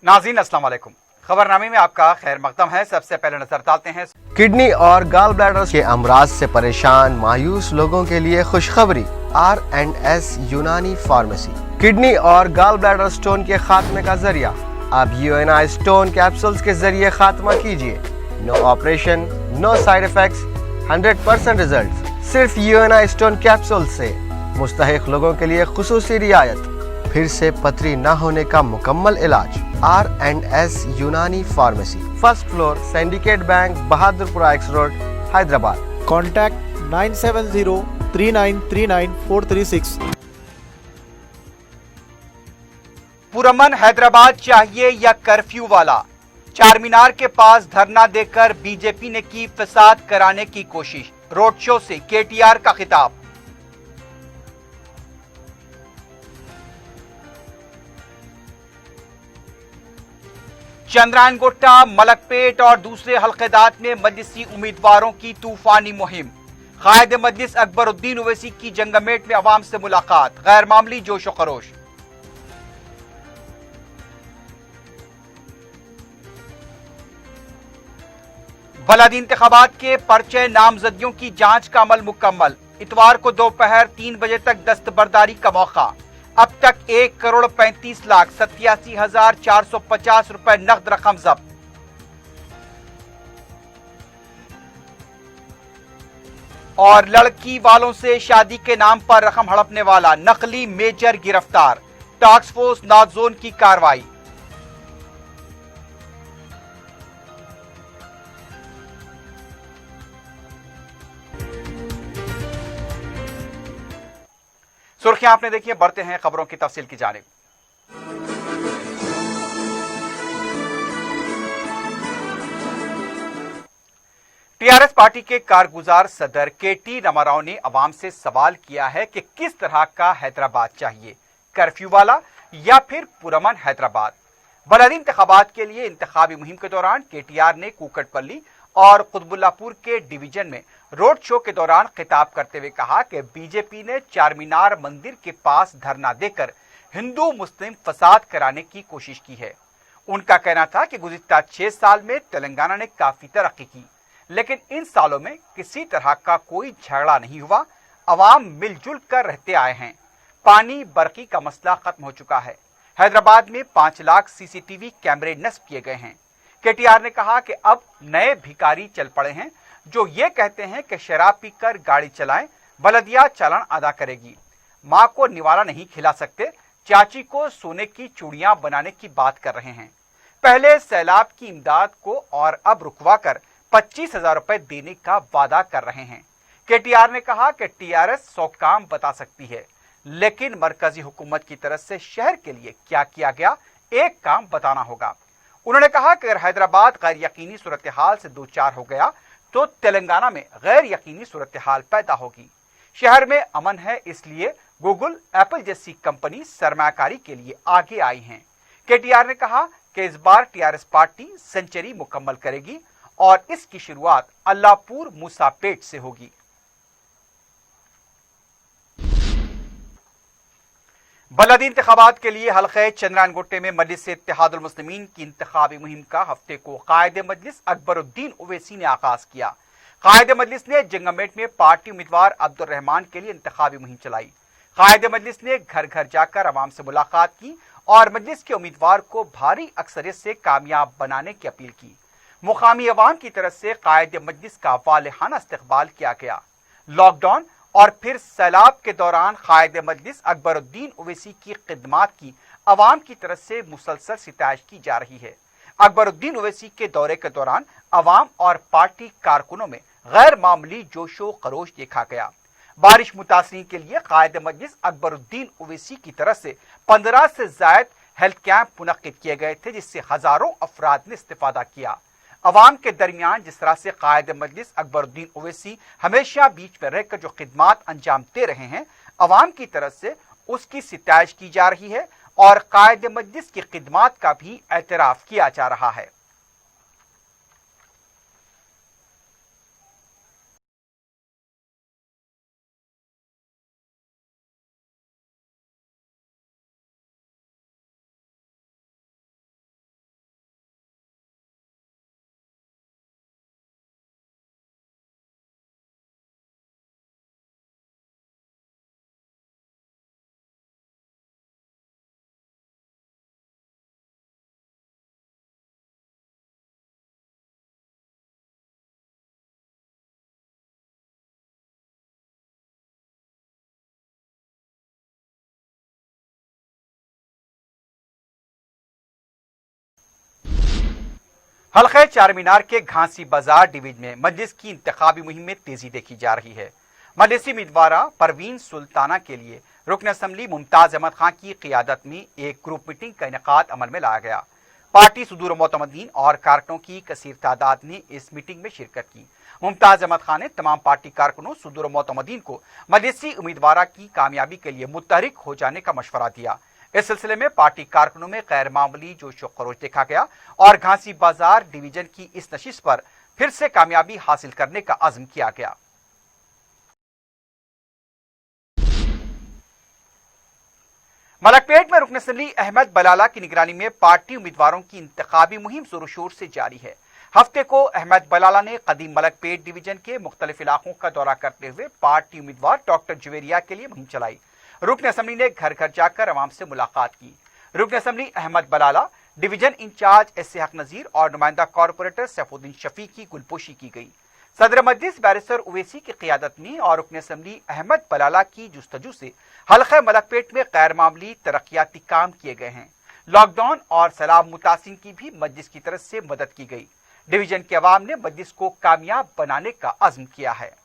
नाज़रीन अस्सलाम वालेकुम। खबरनामे में आपका खैर मकदम है। सबसे पहले नजर डालते हैं किडनी और गॉल ब्लैडर के अमराज से परेशान मायूस लोगों के लिए खुशखबरी। R&S यूनानी फार्मेसी किडनी और गॉल ब्लैडर स्टोन के खात्मे का जरिया। अब UNI स्टोन कैप्सूल्स के जरिए खात्मा कीजिए। No operation, no side effects, 100% result. सिर्फ UNI स्टोन कैप्सूल से मुस्तहिक लोगों के लिए खुसूसी रियायत। फिर से पथरी न होने का मुकम्मल इलाज। R&S Unani pharmacy, first floor, Syndicate Bank, Bahadurpura X road, Hyderabad. Contact 970-3939-436। पुरमन हैदराबाद चाहिए या कर्फ्यू वाला। चार मीनार के पास धरना देकर बीजेपी ने की फसाद कराने की कोशिश। रोड शो से KTR का खिताब। चंद्रायन गोट्टा, मलकपेट और दूसरे हल्केदात में मजलिसी उम्मीदवारों की तूफानी मुहिम। कायद मजलिस अकबरुद्दीन ओवैसी की जंगमेट में अवाम से मुलाकात। गैर मामूली जोश व खरोश। बलदी इंतखाबात के पर्चे नामजदगियों की जांच का अमल मुकम्मल। इतवार को दोपहर 3 बजे तक दस्तबरदारी का मौका। अब तक 1,35,87,450 रुपए नकद रकम जब्त। और लड़की वालों से शादी के नाम पर रकम हड़पने वाला नकली मेजर गिरफ्तार। टास्क फोर्स नॉर्थ जोन की कार्रवाई। सुर्खियां आपने देखी, बढ़ते हैं खबरों की तफसील की जानिब। टीआरएस पार्टी के कारगुजार सदर KT रामाराव ने अवाम से सवाल किया है कि किस तरह का हैदराबाद चाहिए, कर्फ्यू वाला या फिर पुरमन हैदराबाद। बलदी इंतखाबात के लिए इंतखाबी मुहिम के दौरान KTR ने कुकटपल्ली और कुतबुल्लापुर के डिवीजन में रोड शो के दौरान खिताब करते हुए कहा कि बीजेपी ने चार मीनार मंदिर के पास धरना देकर हिंदू मुस्लिम फसाद कराने की कोशिश की है। उनका कहना था कि गुज़िश्ता 6 साल में तेलंगाना ने काफी तरक्की की, लेकिन इन सालों में किसी तरह का कोई झगड़ा नहीं हुआ। अवाम मिलजुल कर रहते आए हैं। पानी बरकी का मसला खत्म हो चुका है। हैदराबाद में 5 लाख CCTV कैमरे नस्ब किए गए हैं। KTR ने कहा कि अब नए भिखारी चल पड़े हैं जो ये कहते हैं कि शराब पीकर गाड़ी चलाएं, बलदिया चालान अदा करेगी। मां को निवाला नहीं खिला सकते, चाची को सोने की चूड़ियां बनाने की बात कर रहे हैं। पहले सैलाब की इमदाद को और अब रुकवा कर 25,000 रुपए देने का वादा कर रहे हैं। KTR ने कहा कि TRS 100 काम बता सकती है, लेकिन मरकजी हुकूमत की तरफ से शहर के लिए क्या किया गया, एक काम बताना होगा। उन्होंने कहा कि अगर हैदराबाद गैर यकीनी सूरत हाल से दो चार हो गया तो तेलंगाना में गैर यकीनी सूरत हाल पैदा होगी। शहर में अमन है, इसलिए गूगल, एप्पल जैसी कंपनी सरमायाकारी के लिए आगे आई हैं। KTR ने कहा कि इस बार TRS पार्टी सेंचुरी मुकम्मल करेगी और इसकी शुरुआत अल्लाहपुर मूसापेट से होगी। बलदी इंतखाबात के लिए हल्के चंद्रायन गोट्टे में मजलिस इत्तेहादुल मुस्लिमीन की इंतखाबी मुहिम का हफ्ते को कायद मजलिस अकबरुद्दीन ओवैसी ने आगाज किया। कायद मजलिस ने जंगमेट में पार्टी उम्मीदवार अब्दुल रहमान के लिए इंतखाबी मुहिम चलाई। कायद मजलिस ने घर घर जाकर अवाम से मुलाकात की और मजलिस के उम्मीदवार को भारी अक्सरियत से कामयाब बनाने की अपील की। मुकामी अवाम की तरफ से कायद मजलिस का वालिहाना इस्तकबाल किया गया। लॉकडाउन और फिर सैलाब के दौरान कायद मजलिस अकबरुद्दीन ओवैसी की खिदमात की अवाम की तरफ से मुसलसल सिताइश की जा रही है। अकबरुद्दीन ओवैसी के दौरे के दौरान अवाम और पार्टी कारकुनों में गैर मामूली जोशो खरोश देखा गया। बारिश मुतासरीन के लिए कायद मजलिस अकबरुद्दीन ओवैसी की तरफ से 15 से ज्यादा हेल्थ कैंप मुनक्किद किए गए थे, जिससे हजारों अफराद ने इस्तेफादा किया। अवाम के दरमियान जिस तरह से कायद मजलिस अकबरुद्दीन ओवैसी हमेशा बीच में रहकर जो खिदमात अंजाम दे रहे हैं, अवाम की तरफ से उसकी सिताइश की जा रही है और कायद मजलिस की खिदमात का भी एतराफ किया जा रहा है। हल्के चार मीनार के घासी बाजार डिवीजन में मजलिस की इंतखाबी मुहिम में तेजी देखी जा रही है। मजलिसी उम्मीदवार परवीन सुल्ताना के लिए रुकन असम्बली मुमताज अहमद खान की क़ियादत में एक ग्रुप मीटिंग का इनेकाद अमल में लाया गया। पार्टी सुदूर मोतमदीन और कारकुनों की कसीर तादाद ने इस मीटिंग में शिरकत की। मुमताज अहमद खान ने तमाम पार्टी कारकुनों सुदूर मोतमदीन को मजलिसी उम्मीदवार की कामयाबी के लिए मुतहरिक हो जाने का मशवरा दिया। इस सिलसिले में पार्टी कारकुनों में गैर मामूली जोश व खरोश देखा गया और घासी बाजार डिवीजन की इस नशिस्त पर फिर से कामयाबी हासिल करने का अज़्म किया गया। मलकपेट में रुकन असम्बली अहमद बलाला की निगरानी में पार्टी उम्मीदवारों की इंतखाबी मुहिम जोरों शोर से जारी है। हफ्ते को अहमद बलाला ने कदीम मलकपेट डिवीजन के मुख्तलिफ इलाकों का दौरा करते हुए पार्टी उम्मीदवार डॉक्टर जुवेरिया के लिए मुहिम चलाई। रुकन असम्बली ने घर घर जाकर अवाम से मुलाकात की। रुकन assembly Ahmed Balala, division incharge S A. Haq Nazir और नुमाइंदा कॉरपोरेटर सैफुद्दीन शफी की गुलपोशी की गई। सदर मजलिस बैरिस्टर उवैसी की क़ियादत में और रुकन असम्बली अहमद बलाला की जुस्तजू से हल्के मलकपेट में गैर मामूली तरक्याती काम किए गए हैं। लॉकडाउन और सैलाब मुतासिन की भी मजलिस की तरफ से मदद की गई। डिवीजन के अवाम ने मजलिस को कामयाब बनाने का अज़्म किया है।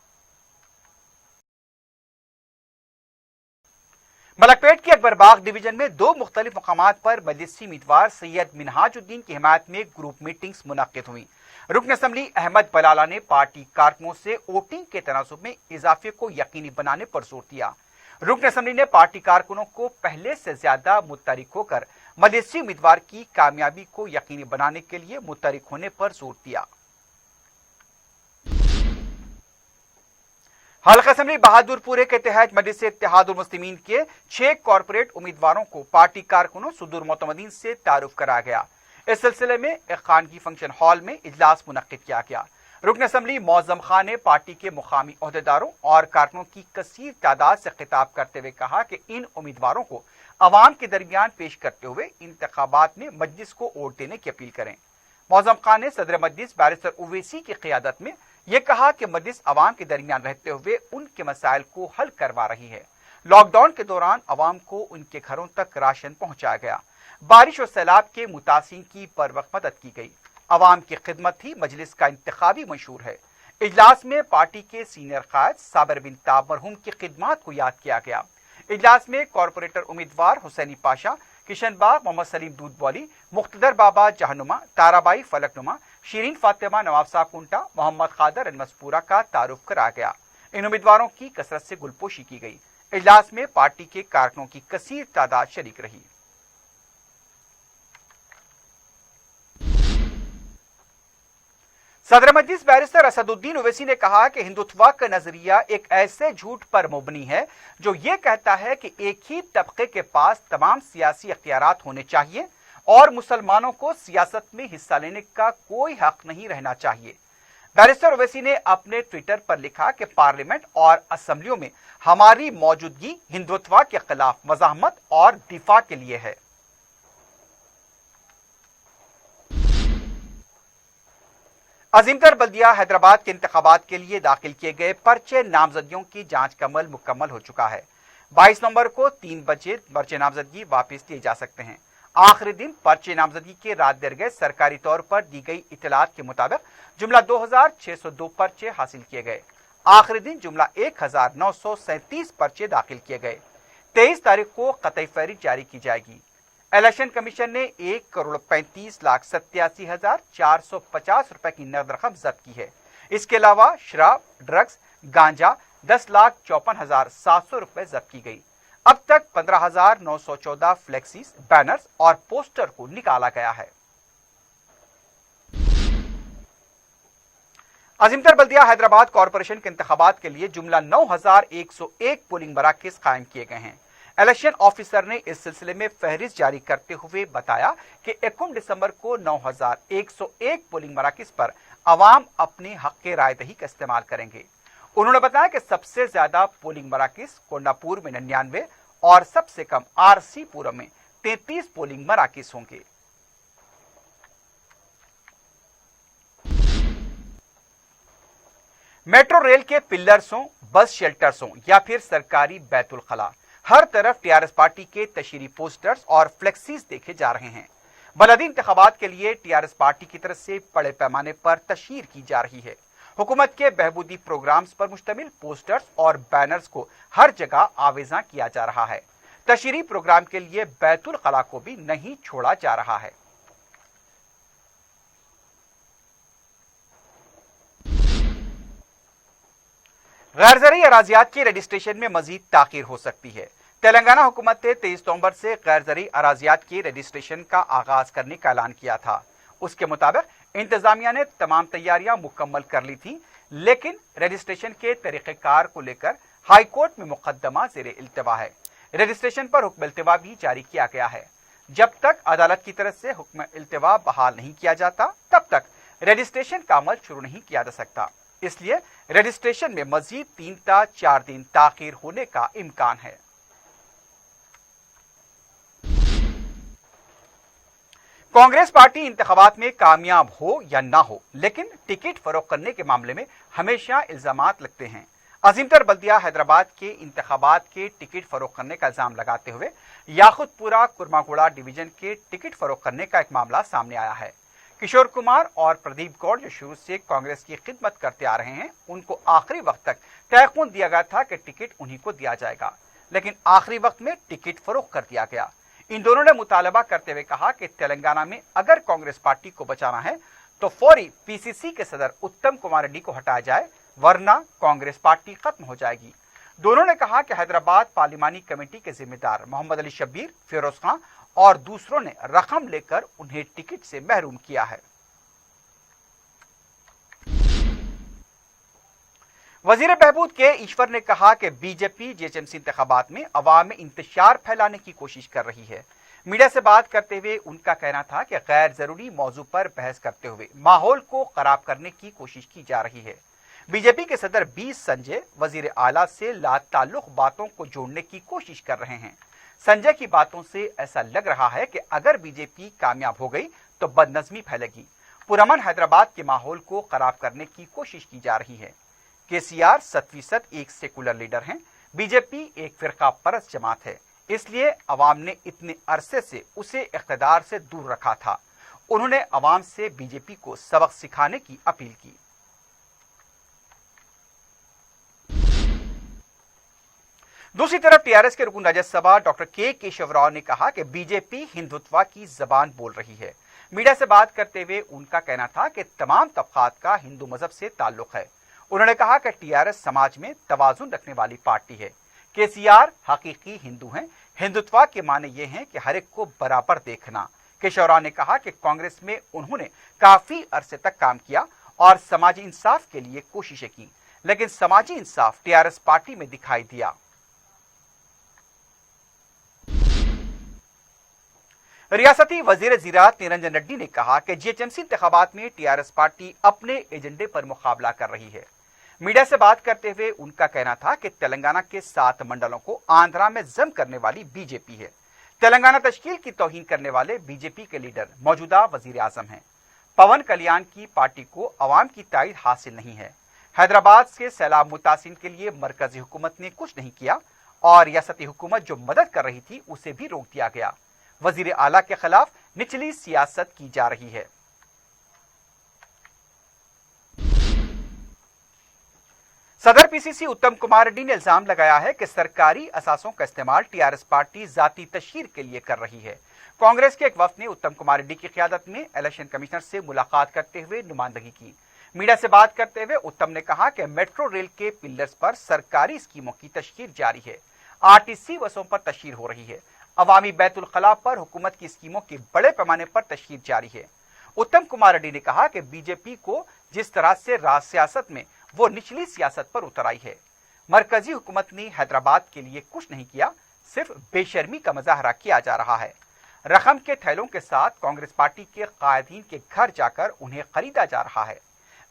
मलकपेट के अकबरबाग डिवीजन में दो मुख्तलिफ मकामात पर मजलिसी उम्मीदवार सैयद मिनहाजुद्दीन की हिमायत में ग्रुप मीटिंग्स मुनक्किद हुई। रुकन असम्बली अहमद बलाला ने पार्टी कारकुनों से वोटिंग के तनासुब में इजाफे को यकीनी बनाने पर जोर दिया। रुकन असम्बली ने पार्टी कारकुनों को पहले से ज्यादा मुतहरिक होकर मजलिसी उम्मीदवार की कामयाबी को यकीनी बनाने के लिए मुतहरिक होने पर जोर दिया। हल्का असम्बली बहादुरपुरे के तहत मजलिस इत्तेहादुल मुस्लिमीन के 6 कॉरपोरेट उम्मीदवारों को पार्टी कारकुनों सुदूर मोतमदीन से तारुफ कराया गया। इस सिलसिले में एक खानगी फंक्शन हॉल में इजलास मुनक्किद किया गया। रुकन असम्बली मौज़म खान ने पार्टी के मुकामी ओहदेदारों और कारकुनों की कसीर तादाद से खिताब करते हुए कहा कि इन उम्मीदवारों को अवाम के दरमियान पेश करते हुए इंतखाबात में मजलिस को वोट देने की अपील करें। मौज़म खान ने सदर मजलिस बैरिस्टर उवैसी की क़ियादत में यह कहा कि मजलिस अवाम के दरमियान रहते हुए उनके मसाइल को हल करवा रही है। लॉकडाउन के दौरान अवाम को उनके घरों तक राशन पहुंचाया गया। बारिश और सैलाब के मुतासिन की बर वक्त मदद की गई। अवाम की खिदमत ही मजलिस का इंतखाबी मंशूर है। इजलास में पार्टी के सीनियर कायद साबर बिन ताब मरहूम की खिदमत को याद किया गया। इजलास में कॉरपोरेटर उम्मीदवार हुसैनी पाशा, किशन बाग मोहम्मद सलीम दूधबौली, मुख्तदर बाबा जहनुमा, ताराबाई फलकनुमा, शीरीन फातिमा नवाब साहब कुंटा, मोहम्मद खादर अनमसपूरा का तारुफ कराया गया। इन उम्मीदवारों की कसरत से गुलपोशी की गई। इजलास में पार्टी के कारकुनों की कसीर तादाद शरीक रही। सदर मजलिस बैरिस्टर असदुद्दीन ओवैसी ने कहा कि हिंदुत्व का नजरिया एक ऐसे झूठ पर मुबनी है जो ये कहता है कि एक ही तबके के पास तमाम सियासी अख्तियारात होने चाहिए और मुसलमानों को सियासत में हिस्सा लेने का कोई हक नहीं रहना चाहिए। बैरिस्टर ओवैसी ने अपने ट्विटर पर लिखा कि पार्लियामेंट और असेंबलियों में हमारी मौजूदगी हिंदुत्व के खिलाफ मज़ाहमत और दिफा के लिए है। अजीमतर बल्दिया हैदराबाद के इंतखाबात के लिए दाखिल किए गए पर्चे नामजदगियों की जांच का अमल मुकम्मल हो चुका है। 22 नवंबर को 3 बजे पर्चे नामजदगी वापस लिए जा सकते हैं। आखिरी दिन पर्चे नामजदगी के रात देर गए सरकारी तौर पर दी गई इतलात के मुताबिक जुमला 2602 पर्चे हासिल किए गए। आखिरी दिन जुमला 1937 पर्चे दाखिल किए गए। 23 तारीख को कतई फहरिस्त जारी की जाएगी। इलेक्शन कमीशन ने 1,35,87,450 रुपए की नकद रकम जब्त की है। इसके अलावा शराब, ड्रग्स, गांजा 10,54,700 रुपए जब्त की गई। अब तक 15,914 फ्लेक्सीज, बैनर्स और पोस्टर को निकाला गया है। अजीमतर बल्दिया हैदराबाद कॉरपोरेशन के इंतखाबात के लिए जुमला 9,101 पोलिंग मराकज कायम किए गए हैं। इलेक्शन ऑफिसर ने इस सिलसिले में फहरिस्त जारी करते हुए बताया कि 21 दिसंबर को 9,101 पोलिंग मराकज पर अवाम अपने हक के रायदही का इस्तेमाल करेंगे। उन्होंने बताया कि सबसे ज्यादा पोलिंग मराकज कोंडापुर में 99 और सबसे कम आरसी पुरम में 33 पोलिंग मराकज होंगे। मेट्रो रेल के पिल्लर्सों, बस शेल्टर्सों या फिर सरकारी बैतुल खला हर तरफ टीआरएस पार्टी के तशरीही पोस्टर्स और फ्लेक्सीज देखे जा रहे हैं। बलदी इंतखाबात के लिए टीआरएस पार्टी की तरफ से बड़े पैमाने पर तशहीर की जा रही है। हुकूमत के बहबूदी प्रोग्राम्स पर मुश्तमिल पोस्टर्स और बैनर्स को हर जगह आवेजा किया जा रहा है। तशहीरी प्रोग्राम के लिए बैतुल कला को भी नहीं छोड़ा जा रहा है। गैर ज़रई अराजियात के रजिस्ट्रेशन में मजीद ताखीर हो सकती है। तेलंगाना हुकूमत ने 23 नवंबर से गैर ज़रई अराजियात के रजिस्ट्रेशन का आगाज करने का ऐलान किया था। उसके मुताबिक इंतजामिया ने तमाम तैयारियां मुकम्मल कर ली थी, लेकिन रजिस्ट्रेशन के तरीक़ेकार को लेकर हाई कोर्ट में मुकदमा ज़ेर इल्तिवा है। रजिस्ट्रेशन पर हुक्म इल्तिवा भी जारी किया गया है। जब तक अदालत की तरफ से हुक्म इल्तिवा बहाल नहीं किया जाता, तब तक रजिस्ट्रेशन का अमल शुरू नहीं किया जा सकता। इसलिए रजिस्ट्रेशन में मजीद 3 या 4 दिन ताखीर होने का इम्कान है। कांग्रेस पार्टी इंतखाबात में कामयाब हो या ना हो, लेकिन टिकट फरोख्त करने के मामले में हमेशा इल्जामात लगते हैं। अजीमतर बल्दिया हैदराबाद के इंतखाबात के टिकट फरोख्त करने का इल्जाम लगाते हुए याकुतपुरा कुर्मागुड़ा डिवीजन के टिकट फरोख्त करने का एक मामला सामने आया है। किशोर कुमार और प्रदीप गौड़ जो शुरू से कांग्रेस की खिदमत करते आ रहे हैं, उनको आखिरी वक्त तक तयक़ुन दिया गया था कि टिकट उन्हीं को दिया जाएगा, लेकिन आखिरी वक्त में टिकट फरोख्त कर दिया गया। इन दोनों ने मुतालबा करते हुए कहा कि तेलंगाना में अगर कांग्रेस पार्टी को बचाना है तो फौरी पीसीसी के सदर उत्तम कुमार रेड्डी को हटाया जाए, वरना कांग्रेस पार्टी खत्म हो जाएगी। दोनों ने कहा कि हैदराबाद पार्लिमानी कमेटी के जिम्मेदार मोहम्मद अली शब्बीर, फिरोज खान और दूसरों ने रकम लेकर उन्हें टिकट से महरूम किया है। वजीर बहबूद के ईश्वर ने कहा कि बीजेपी जीएचएमसी इंतखाबात में अवाम में इंतशार फैलाने की कोशिश कर रही है। मीडिया से बात करते हुए उनका कहना था कि गैर जरूरी मौजू पर बहस करते हुए माहौल को खराब करने की कोशिश की जा रही है। बीजेपी के सदर बी संजय वजीर आला से लाताल्लुक बातों को जोड़ने की कोशिश कर रहे हैं। संजय की बातों से ऐसा लग रहा है कि अगर बीजेपी कामयाब हो गई तो बदनज़मी फैलेगी। पुरअमन हैदराबाद के माहौल को खराब करने की कोशिश की जा रही है। केसीआर 7% एक सेकुलर लीडर हैं, बीजेपी एक फिरका परस्त जमात है, इसलिए अवाम ने इतने अरसे से उसे इख्तिदार से दूर रखा था। उन्होंने अवाम से बीजेपी को सबक सिखाने की अपील की। दूसरी तरफ टीआरएस के रुकन राज्यसभा डॉक्टर के केशव राव ने कहा कि बीजेपी हिंदुत्व की जबान बोल रही है। मीडिया से बात करते हुए उनका कहना था कि तमाम तबकात का हिंदू मजहब से ताल्लुक है। उन्होंने कहा कि टीआरएस समाज में तवाजुन रखने वाली पार्टी है। केसीआर हकीकी हिंदू हैं। हिंदुत्व के माने ये हैं कि हर एक को बराबर देखना। केशव राव ने कहा कि कांग्रेस में उन्होंने काफी अरसे तक काम किया और समाजी इंसाफ के लिए कोशिशें की, लेकिन समाजी इंसाफ टीआरएस पार्टी में दिखाई दिया। रियासती वजीर ज़राअत निरंजन रेड्डी ने कहा कि जीएचएमसी इंतखाबात में टीआरएस पार्टी अपने एजेंडे पर मुकाबला कर रही है। मीडिया से बात करते हुए उनका कहना था कि तेलंगाना के 7 मंडलों को आंध्रा में जम करने वाली बीजेपी है। तेलंगाना तश्कील की तौहीन करने वाले बीजेपी के लीडर मौजूदा वजीर आजम हैं। पवन कल्याण की पार्टी को अवाम की ताईद हासिल नहीं है। हैदराबाद से सैलाब मुतासिन के लिए मरकजी हुकूमत ने कुछ नहीं किया और रियासती हुकूमत जो मदद कर रही थी उसे भी रोक दिया गया। वजीर आला के खिलाफ निचली सियासत की जा रही है। सदर पीसीसी उत्तम कुमार रेड्डी ने इल्जाम लगाया है कि सरकारी असासों का इस्तेमाल टीआरएस पार्टी जाती तशहीर के लिए कर रही है। कांग्रेस के एक वफ्द ने उत्तम कुमार रेड्डी की क़ियादत में इलेक्शन कमिश्नर से मुलाकात करते हुए नुमाइंदगी की। मीडिया से बात करते हुए उत्तम ने कहा कि मेट्रो रेल के पिलर्स पर सरकारी स्कीमों की तशहीर जारी है। आरटीसी बसों पर तशहीर हो रही है। अवामी बैतुल खला पर हुकूमत की स्कीमों की बड़े पैमाने पर तशहीर जारी है। उत्तम कुमार रेड्डी ने कहा कि बीजेपी को जिस तरह से राज सियासत में वो निचली सियासत पर उतर आई है। मरकजी हुकूमत ने हैदराबाद के लिए कुछ नहीं किया, सिर्फ बेशर्मी का मुजाहरा किया जा रहा है। रकम के थैलों के साथ कांग्रेस पार्टी के कायदीन के घर जाकर उन्हें खरीदा जा रहा है।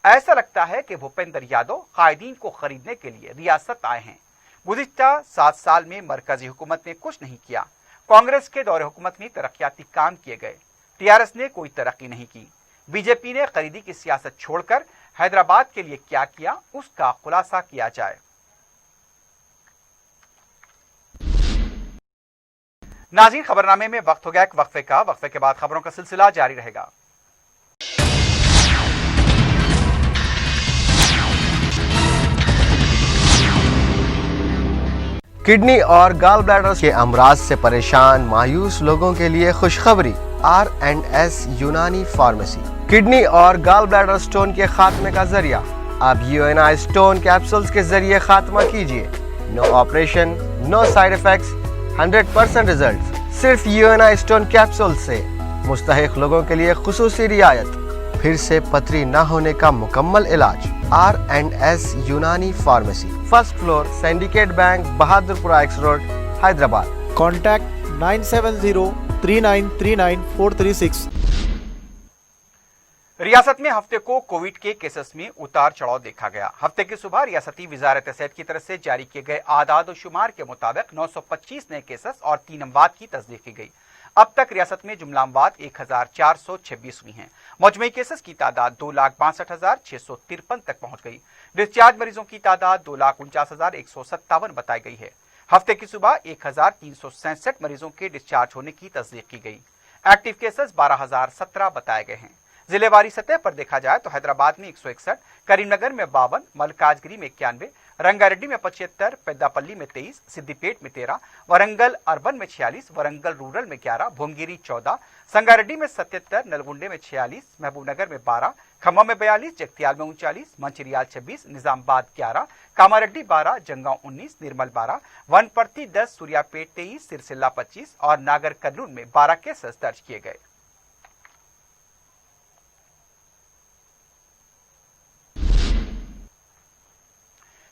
ऐसा लगता है कि भूपेंद्र यादव कायदीन को खरीदने के लिए रियासत आए हैं। गुज़िश्ता 7 साल में मरकजी हुकूमत ने कुछ नहीं किया। कांग्रेस के दौरे हुकूमत में तरक्याती काम किए गए, टीआरएस ने कोई तरक्की नहीं की। बीजेपी ने खरीदी की सियासत छोड़कर हैदराबाद के लिए क्या किया, उसका खुलासा किया जाए। नाज़रीन, खबरनामे में वक्त हो गया एक वक्फे का। वक्फे के बाद खबरों का सिलसिला जारी रहेगा। किडनी और गाल ब्लैडर के अमराज से परेशान मायूस लोगों के लिए खुशखबरी। R&S यूनानी फार्मेसी किडनी और गाल ब्लैडर स्टोन के खात्मे का जरिया। अब UNI स्टोन कैप्सूल्स के जरिए खात्मा कीजिए। No operation, no side effects, 100% result. सिर्फ UNI स्टोन कैप्सूल से मुस्तहिक लोगों के लिए खुसूसी रियायत। फिर से पथरी न होने का मुकम्मल इलाज। R&S Unani pharmacy, first floor, Syndicate Bank, Bahadurpura X road, Hyderabad. Contact 970-3939-436. रियासत में हफ्ते को कोविड के केसेस में उतार चढ़ाव देखा गया। हफ्ते की सुबह रियासती वजारत सेहत की तरफ से जारी किए गए आदाद और शुमार के मुताबिक 925 नए केसेस और 3 अमवात की तस्दीक की गई। अब तक रियासत में जुमला अमवात 1426 हुई हैं। मजमूई केसेस की तादाद 2,62,653 तक पहुंच गई। डिस्चार्ज मरीजों की तादाद 2,49,157 बताई गई है। हफ्ते की सुबह 1,367 मरीजों के डिस्चार्ज होने की तस्दीक की गई। एक्टिव केसेस 12,017 बताए गए हैं। जिलेवारी सतह पर देखा जाए तो हैदराबाद में 161, करीमनगर में 52, मलकाजगिरी में 91, रंगारेड्डी में 75, पेद्दापल्ली में 23, सिद्दीपेट में 13, वरंगल अर्बन में 46, वरंगल रूरल में 11, भोंगिरी 14, संगारेड्डी में 77, नलगुंडे में 46, महबूबनगर में 12, खम्मम में 42, जगतियाल में 39, मंचिरियाल 26, निजामाबाद 11, कामारेड्डी 12, जंगांव 19, निर्मल 12, वनपर्ती 10, सूर्यापेट 23, सिरसिल्ला 25 और नागर कर्नूल में 12 केसेस दर्ज किए गए।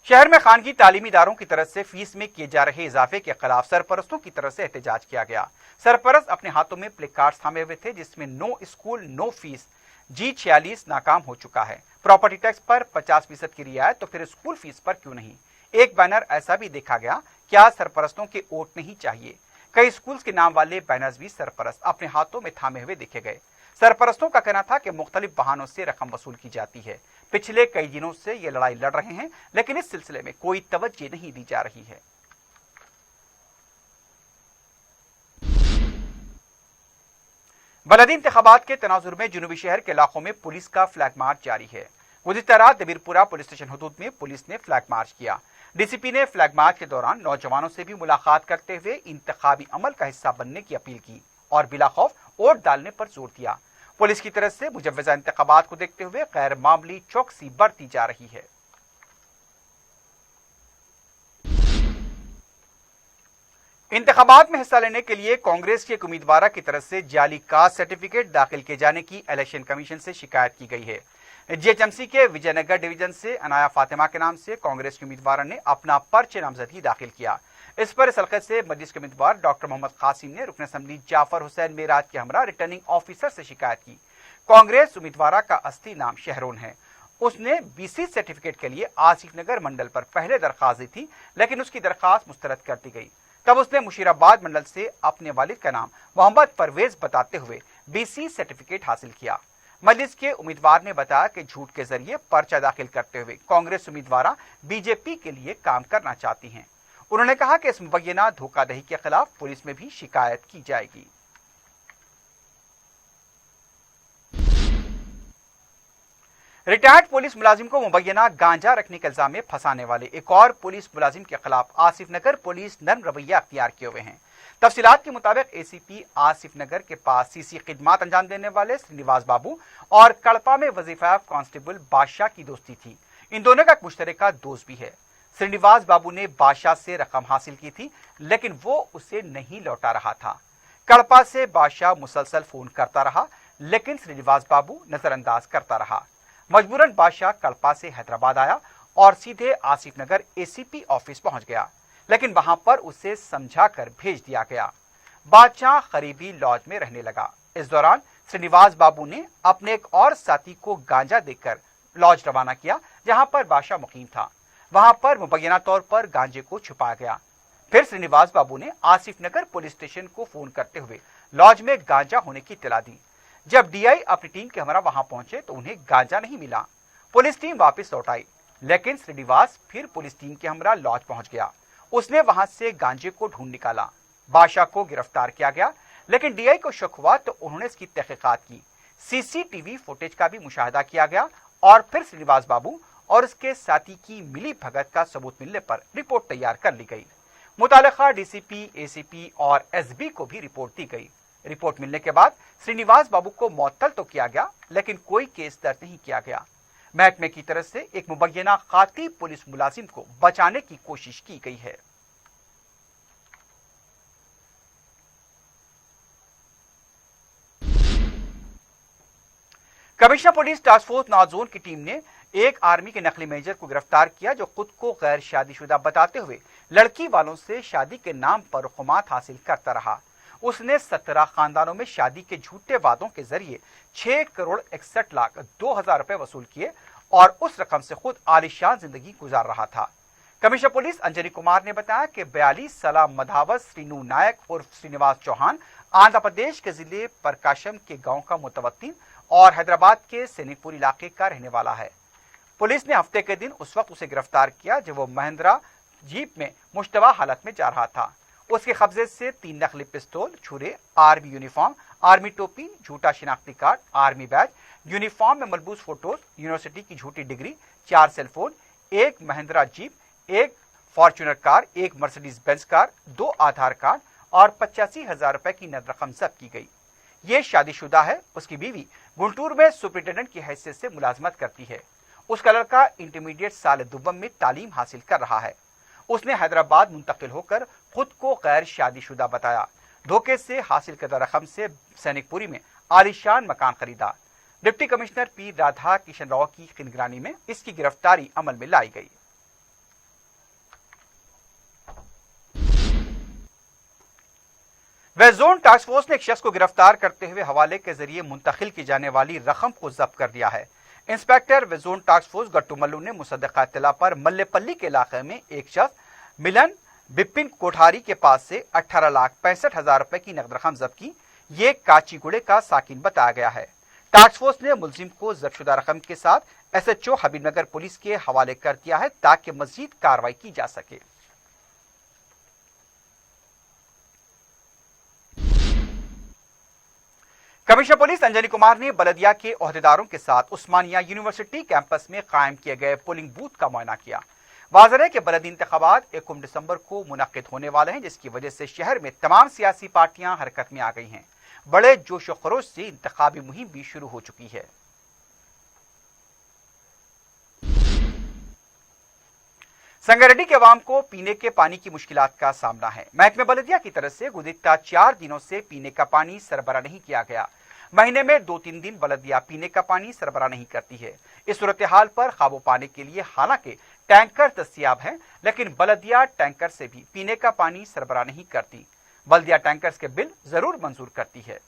शहर में खानगी तालीमी इदारों की तरफ से फीस में किए जा रहे इजाफे के खिलाफ सरपरस्तों की तरफ से एहतजाज किया गया। सरपरस्त अपने हाथों में प्ले कार्ड थामे हुए थे जिसमें no school no fees G46 नाकाम हो चुका है। प्रॉपर्टी टैक्स पर 50% की रियायत, तो फिर स्कूल फीस पर क्यों नहीं। एक बैनर ऐसा भी देखा गया, क्या सरपरस्तों के वोट नहीं चाहिए। कई स्कूल्स के नाम वाले बैनर्स भी सरपरस्त अपने हाथों में थामे हुए देखे गए। सरपरस्तों का कहना था कि मुख्तलिफ बहानों से रकम वसूल की जाती है। पिछले कई दिनों से ये लड़ाई लड़ रहे हैं, लेकिन इस सिलसिले में कोई तवज्जो नहीं दी जा रही है। बलदी इंतखाबात के तनाजुर में जुनूबी शहर के इलाकों में पुलिस का फ्लैग मार्च जारी है। गुज़िश्ता रात दबीरपुरा पुलिस स्टेशन हुदूद में पुलिस ने फ्लैग मार्च किया। डीसीपी ने फ्लैग मार्च के दौरान नौजवानों से भी मुलाकात करते हुए इंतखाबी अमल का हिस्सा बनने की अपील की और बिला खौफ वोट डालने पर जोर दिया। पुलिस की तरफ से मुजव्वज़ा इंतखाबात को देखते हुए गैर मामूली चौकसी बरती जा रही है। इंतखाबात में हिस्सा लेने के लिए कांग्रेस के एक उम्मीदवार की तरफ से जाली कास्ट सर्टिफिकेट दाखिल किए जाने की इलेक्शन कमीशन से शिकायत की गई है। जीएचएमसी के विजयनगर डिवीजन से अनाया फातिमा के नाम से कांग्रेस के उम्मीदवार ने अपना पर्चे नामजदगी दाखिल किया। इस पर इस हल्के से मजलिस के उम्मीदवार डॉक्टर मोहम्मद कासिम ने रुकन असेंबली जाफर हुसैन मेराज के हमरा रिटर्निंग ऑफिसर से शिकायत की। कांग्रेस उम्मीदवार का असली नाम शहरोन है। उसने BC सर्टिफिकेट के लिए आसिफ नगर मंडल पर पहले दरखास्त दी थी, लेकिन उसकी दरखास्त मुस्तरद कर दी गई। तब उसने मुशीराबाद मंडल से अपने वालिद का नाम मोहम्मद परवेज बताते हुए BC सर्टिफिकेट हासिल किया। मजलिस के उम्मीदवार ने बताया कि झूठ के जरिए पर्चा दाखिल करते हुए कांग्रेस उम्मीदवार बीजेपी के लिए काम करना चाहती हैं। उन्होंने कहा कि इस मुबैना धोखाधड़ी के खिलाफ पुलिस में भी शिकायत की जाएगी। रिटायर्ड पुलिस मुलाजिम को मुबैना गांजा रखने के इल्जाम में फंसाने वाले एक और पुलिस मुलाजिम के खिलाफ आसिफ नगर पुलिस नर्म रवैया अख्तियार किए हुए हैं। तफसीलात के मुताबिक ACP आसिफ नगर के पास CC खिदमात अंजाम देने वाले श्रीनिवास बाबू और कड़पा में वजीफा कांस्टेबल बादशाह की दोस्ती थी। इन दोनों का एक मुश्तरका दोस्त भी है। श्रीनिवास बाबू ने बादशाह से रकम हासिल की थी, लेकिन वो उसे नहीं लौटा रहा था। कड़पा से बादशाह मुसलसल फोन करता रहा, लेकिन श्रीनिवास बाबू नजरअंदाज करता रहा। मजबूरन बादशाह कड़पा से हैदराबाद आया और सीधे आसिफ नगर ACP ऑफिस पहुंच गया, लेकिन वहां पर उसे समझाकर भेज दिया गया। बादशाह करीबी लॉज में रहने लगा। इस दौरान श्रीनिवास बाबू ने अपने एक और साथी को गांजा देकर लॉज रवाना किया, जहां पर बादशाह मुकीम था। वहां पर मुबैना तौर पर गांजे को छुपाया गया। फिर श्रीनिवास बाबू ने आसिफ नगर पुलिस स्टेशन को फोन करते हुए लॉज में गांजा होने की इत्तला दी। जब DI अपनी टीम के हमरा वहां पहुंचे तो उन्हें गांजा नहीं मिला। पुलिस टीम वापस लौट आई, लेकिन श्रीनिवास फिर पुलिस टीम के हमरा लॉज पहुंच गया। उसने वहां से गांजे को ढूंढ निकाला। बादशाह को गिरफ्तार किया गया, लेकिन डीआई को शक हुआ तो उन्होंने इसकी तहकीकात की। सीसीटीवी फुटेज का भी मुशाहिदा किया गया और फिर श्रीनिवास बाबू और उसके साथी की मिली भगत का सबूत मिलने पर रिपोर्ट तैयार कर ली गई। मुतालिका डीसीपी, एसीपी और एसबी को भी रिपोर्ट दी गई। रिपोर्ट मिलने के बाद श्रीनिवास बाबू को मुअत्तल तो किया गया, लेकिन कोई केस दर्ज नहीं किया गया। महकमे की तरफ से एक मुबैना खाती पुलिस मुलाजिम को बचाने की कोशिश की गई है। कमिश्नर पुलिस टास्क फोर्स नाजोन की टीम ने एक आर्मी के नकली मेजर को गिरफ्तार किया, जो खुद को गैर शादीशुदा बताते हुए लड़की वालों से शादी के नाम पर रुक़ुमात हासिल करता रहा। उसने 17 खानदानों में शादी के झूठे वादों के जरिए 6,61,02,000 रुपए वसूल किए और उस रकम से खुद आलीशान जिंदगी गुजार रहा था। कमिश्नर पुलिस अंजनी कुमार ने बताया कि 42 साला मधावत श्रीनू नायक उर्फ श्रीनिवास चौहान आंध्र प्रदेश के जिले प्रकाशम के गांव का मुतवत्तिन और हैदराबाद के सैनिकपुर इलाके का रहने वाला है। पुलिस ने हफ्ते के दिन उस वक्त उसे गिरफ्तार किया जब वो महिंद्रा जीप में मुश्तबा हालत में जा रहा था। उसके कब्जे से 3 नकली पिस्तौल, छुरे, आर्मी यूनिफॉर्म, आर्मी टोपी, झूठा शिनाख्ती कार्ड, आर्मी बैज, यूनिफॉर्म में मलबूस फोटोज, यूनिवर्सिटी की झूठी degree, 4 cellphone, 1 Mahindra jeep, 1 Fortuner car, 1 Mercedes Benz car, 2 आधार कार्ड और 85,000 रुपए की नकद रकम जब्त की गई। ये शादीशुदा है। उसकी बीवी गुंटूर में सुपरिटेंडेंट की हैसियत से मुलाजमत करती है। उसका लड़का इंटरमीडिएट साल दुबम में तालीम हासिल कर रहा है। उसने हैदराबाद मुंतकिल होकर खुद को गैर शादीशुदा बताया। धोखे से हासिल करदा रकम से सैनिकपुरी में आलीशान मकान खरीदा। Deputy commissioner P Radha Kishan Rao की निगरानी में इसकी गिरफ्तारी अमल में लाई गई। वेस्ट जोन टास्क फोर्स ने एक शख्स को गिरफ्तार करते हुए हवाले के जरिए मुंतकिल की जाने वाली रकम को जब्त कर लिया है। Inspector west zone task force Gattu Mallu ने मुसद्दका इत्तला पर मल्लेपल्ली के इलाके में एक शख्स मिलन बिपिन कोठारी के पास से 18,65,000 रुपए की नकद रकम जब्त की। ये काचीगुड़े का साकिन बताया गया है। टास्क फोर्स ने मुलजिम को जब्तशुदा रकम के साथ एसएचओ हबीबनगर पुलिस के हवाले कर दिया है ताकि मजीद कार्रवाई की जा सके। कमिश्नर पुलिस अंजनी कुमार ने बलदिया के ओहदेदारों के साथ उस्मानिया यूनिवर्सिटी कैंपस में कायम किए गए पोलिंग बूथ का मुआयना किया। वाज़ेह है कि बलदी इंतखाबात 1 दिसंबर को मुनक्किद होने वाले हैं, जिसकी वजह से शहर में तमाम सियासी पार्टियां हरकत में आ गई हैं। बड़े जोश व खरोश से इंतखाबी मुहिम भी शुरू हो चुकी है। संगारेड्डी के अवाम को पीने के पानी की मुश्किलात का सामना है। महकमे बलदिया की तरफ से गुज़िश्ता 4 दिनों से पीने का पानी सरबराह नहीं किया गया। महीने में 2-3 दिन बलदिया पीने का पानी सरबराह नहीं करती है। इस सूरत हाल पर काबू पाने के लिए हालांकि टैंकर दस्तियाब हैं, लेकिन बलदिया टैंकर से भी पीने का पानी सरबराह नहीं करती। बलदिया टैंकर्स के बिल जरूर मंजूर करती है।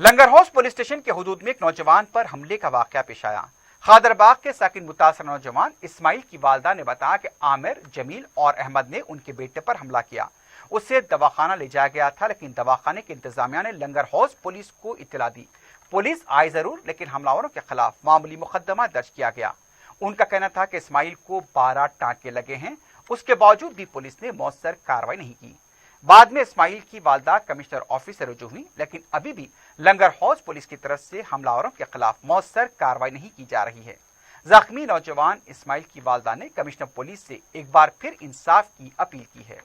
लंगर हाउस पुलिस स्टेशन के हुदूद में एक नौजवान पर हमले का वाकया पेश आया। खादरबाग के साकिन मुतासर नौजवान इस्माइल की वालदा ने बताया कि आमिर, जमील और अहमद ने उनके बेटे पर हमला किया। उसे दवाखाना ले जाया गया था, लेकिन दवाखाने के इंतजामिया ने लंगर हाउस पुलिस को इत्तला दी। पुलिस आई जरूर, लेकिन हमलावरों के खिलाफ मामूली मुकदमा दर्ज किया गया। उनका कहना था कि इस्माइल को 12 टांके लगे हैं, उसके बावजूद भी पुलिस ने मौसर कार्रवाई नहीं की। बाद में इस्माइल की वालदा कमिश्नर ऑफिस से रुजू हुई, लेकिन अभी भी लंगर हाउस पुलिस की तरफ से हमलावरों के खिलाफ मौसर कार्रवाई नहीं की जा रही है। जख्मी नौजवान इस्माइल की वालदा ने कमिश्नर पुलिस से एक बार फिर इंसाफ की अपील की है।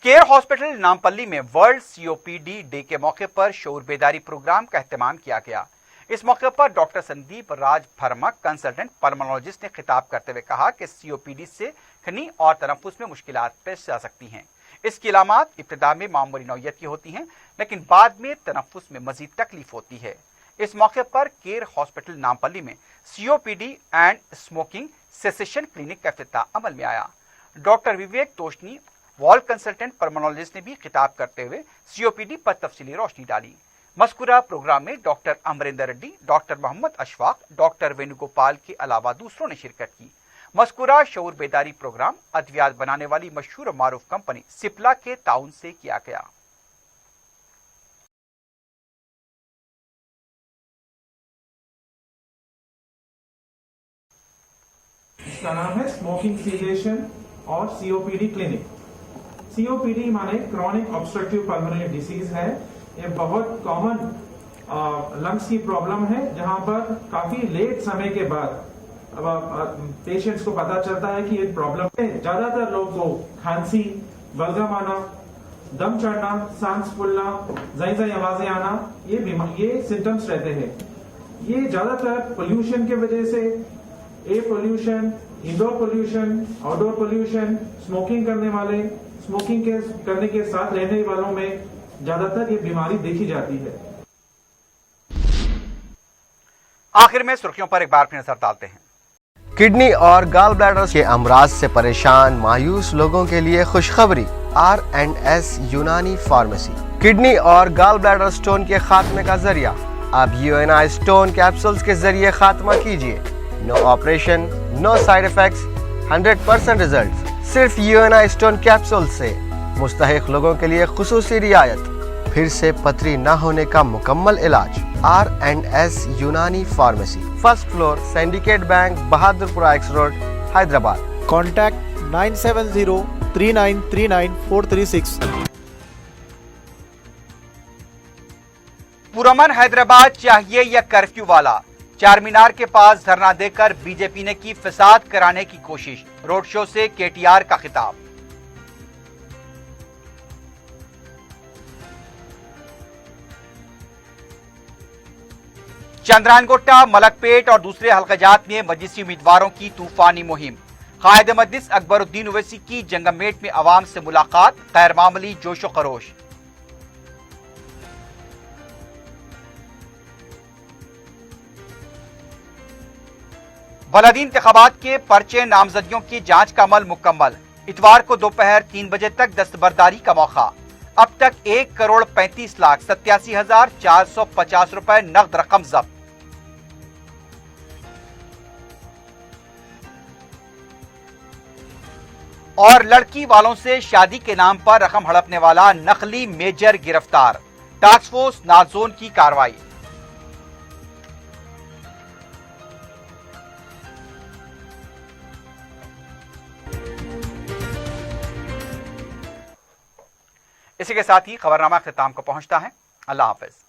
केयर हॉस्पिटल नामपल्ली में वर्ल्ड सीओपीडी डे के मौके पर शऊर बेदारी प्रोग्राम का एहतमाम किया गया। इस मौके पर डॉक्टर संदीप राज भरमा, कंसल्टेंट पल्मोनोलॉजिस्ट, ने खिताब करते हुए कहा कि सीओपीडी से खनी और तनफ्फुस में मुश्किलात पेश आ सकती हैं। इसकी अलामात इब्तिदा में मामूली नौयत की होती हैं, लेकिन बाद में तनफ्फुस में मजीद तकलीफ होती है। इस मौके पर केयर हॉस्पिटल नामपल्ली में COPD and smoking cessation clinic का इफ्तिताह अमल में आया। डॉक्टर विवेक तोशनी, वॉल कंसल्टेंट पल्मोनोलॉजिस्ट, ने भी खिताब करते हुए सीओपीडी पर तफसीली रोशनी डाली। मस्कुरा प्रोग्राम में doctor Amarinder Reddy, doctor Mohammad Ashfaq, doctor Venugopal के अलावा दूसरों ने शिरकत की। मस्कुरा शऊर बेदारी प्रोग्राम अद्वियात बनाने वाली मशहूर और मारूफ कंपनी सिप्ला के ताउन से किया गया। इसका नाम है स्मोकिंग सीजेशन और सीओपीडी क्लिनिक। सीओपीडी माने क्रॉनिक ऑब्स्ट्रक्टिव पल्मोनरी डिसीज है। ये बहुत कॉमन लंग्स की प्रॉब्लम है, जहां पर काफी लेट समय के बाद पेशेंट्स को पता चलता है कि ये प्रॉब्लम है। ज्यादातर लोगों को खांसी, बलगम आना, दम चढ़ना, सांस फूलना, ज़ई आवाजें आना, ये सिम्टम्स रहते हैं। ये ज्यादातर पोल्यूशन के वजह से, air pollution, indoor pollution, outdoor pollution, smoking करने वाले, स्मोकिंग करने के साथ रहने वालों में ज्यादातर ये बीमारी देखी जाती है। आखिर में सुर्खियों पर एक बार फिर नजर डालते हैं। किडनी और गाल ब्लैडर के अमराज से परेशान मायूस लोगों के लिए खुशखबरी। R&S यूनानी फार्मेसी किडनी और गाल ब्लैडर स्टोन के खात्मे का जरिया। अब UNI स्टोन कैप्सूल्स के जरिए खात्मा कीजिए। No operation, no side effects, 100% result. सिर्फ UNI स्टोन कैप्सूल से मुस्तहिक लोगों के लिए खुसूसी रियायत। फिर से पथरी न होने का मुकम्मल इलाज। R&S Unani pharmacy, first floor, Syndicate Bank, Bahadurpura X road, Hyderabad. Contact 970-3939-436. पुरमन हैदराबाद चाहिए या कर्फ्यू वाला? चार मीनार के पास धरना देकर बीजेपी ने की फसाद कराने की कोशिश। रोड शो से KTR का खिताब। चंद्रानगोट्टा, मलकपेट और दूसरे हलकाजात में मजलिसी उम्मीदवारों की तूफानी मुहिम। कायद मजलिस अकबरुद्दीन ओवैसी की जंगमेट में अवाम से मुलाकात, गैर मामूली जोशो खरोश। बलदी इंतखाबात के पर्चे नामजदगियों की जांच का अमल मुकम्मल। इतवार को दोपहर 3 बजे तक दस्तबरदारी का मौका। अब तक 1,35,87,450 रुपए नकद रकम जब्त। और लड़की वालों से शादी के नाम पर रकम हड़पने वाला नकली मेजर गिरफ्तार। टास्क फोर्स नाजोन की कार्रवाई। इसी के साथ ही खबरनामा अख्ताम को पहुंचता है। अल्लाह हाफिज।